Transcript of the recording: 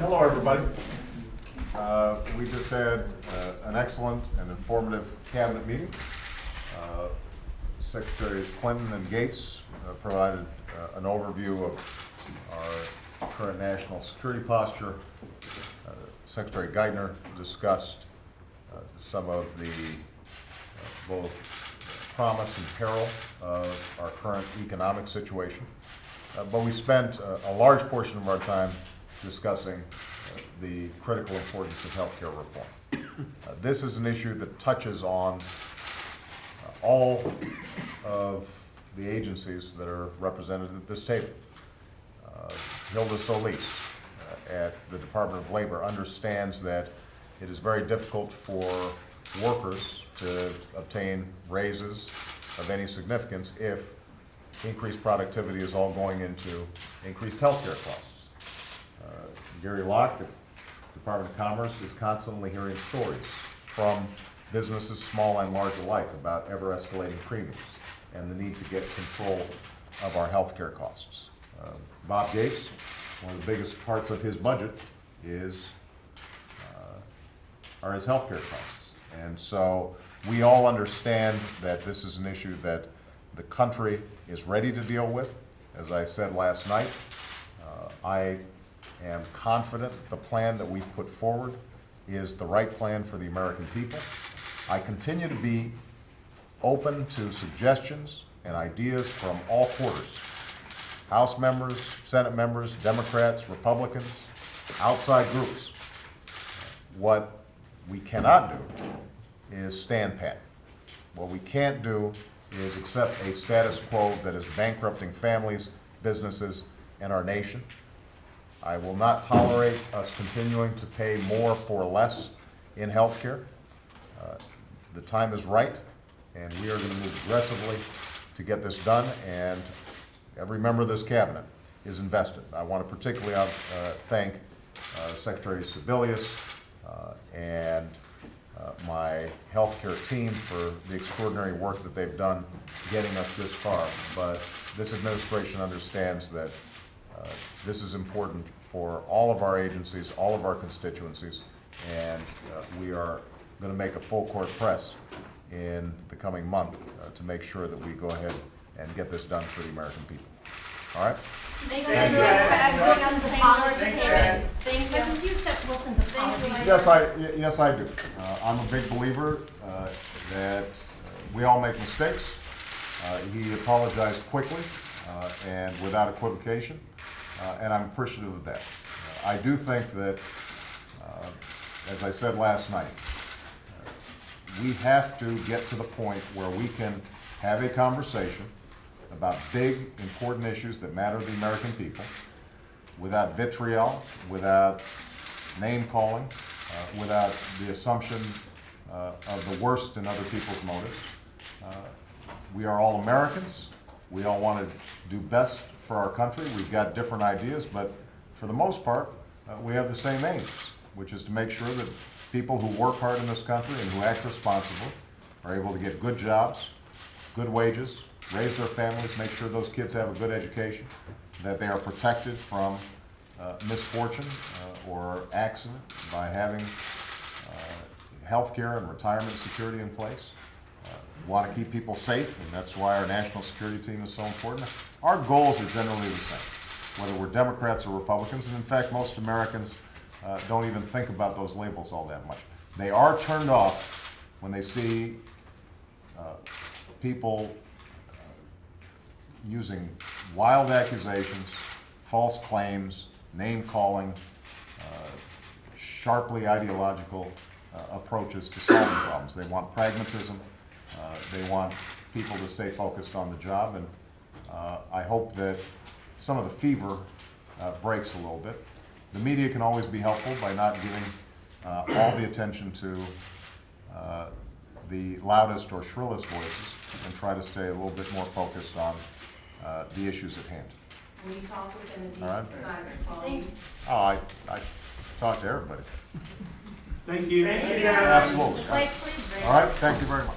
Hello, everybody. We just had an excellent and informative cabinet meeting. Secretaries Clinton and Gates provided an overview of our current national security posture. Secretary Geithner discussed some of the both promise and peril of our current economic situation. But we spent a large portion of our time discussing the critical importance of healthcare reform. This is an issue that touches on all of the agencies that are represented at this table. Hilda Solis at the Department of Labor understands that it is very difficult for workers to obtain raises of any significance if increased productivity is all going into increased healthcare costs. Gary Locke at the Department of Commerce is constantly hearing stories from businesses, small and large alike, about ever-escalating premiums and the need to get control of our healthcare costs. Bob Gates, one of the biggest parts of his budget are his healthcare costs. And so we all understand that this is an issue that the country is ready to deal with. As I said last night, I am confident the plan that we've put forward is the right plan for the American people. I continue to be open to suggestions and ideas from all quarters. House members, Senate members, Democrats, Republicans, outside groups. What we cannot do is stand pat. What we can't do is accept a status quo that is bankrupting families, businesses, and our nation. I will not tolerate us continuing to pay more for less in health care. The time is right, and we are going to move aggressively to get this done, and every member of this cabinet is invested. I want to particularly thank Secretary Sebelius and my healthcare team for the extraordinary work that they've done getting us this far. But this administration understands that this is important for all of our agencies, all of our constituencies, and we are going to make a full court press in the coming month to make sure that we go ahead and get this done for the American people. All right? Thank you. Wilson's apology. Thank you. Would you accept Wilson's apology? Yes, I do. I'm a big believer that we all make mistakes. He apologized quickly and without equivocation, and I'm appreciative of that. I do think that, as I said last night, we have to get to the point where we can have a conversation about big, important issues that matter to the American people without vitriol, without name-calling, without the assumption of the worst in other people's motives. We are all Americans. We all want to do best for our country. We've got different ideas, but for the most part, we have the same aims, which is to make sure that people who work hard in this country and who act responsibly are able to get good jobs, good wages, raise their families, make sure those kids have a good education, that they are protected from misfortune or accident by having health care and retirement security in place. We want to keep people safe, and that's why our national security team is so important. Our goals are generally the same, whether we're Democrats or Republicans, and in fact, most Americans don't even think about those labels all that much. They are turned off when they see people using wild accusations, false claims, name-calling, sharply ideological approaches to solving problems. They want pragmatism. They want people to stay focused on the job, and I hope that some of the fever breaks a little bit. The media can always be helpful by not giving all the attention to the loudest or shrillest voices and try to stay a little bit more focused on the issues at hand. Will you talk with him if he All right. decides to call you? Oh, I talk to everybody. Thank you. Thank you. Absolutely. Place, please. All right, thank you very much.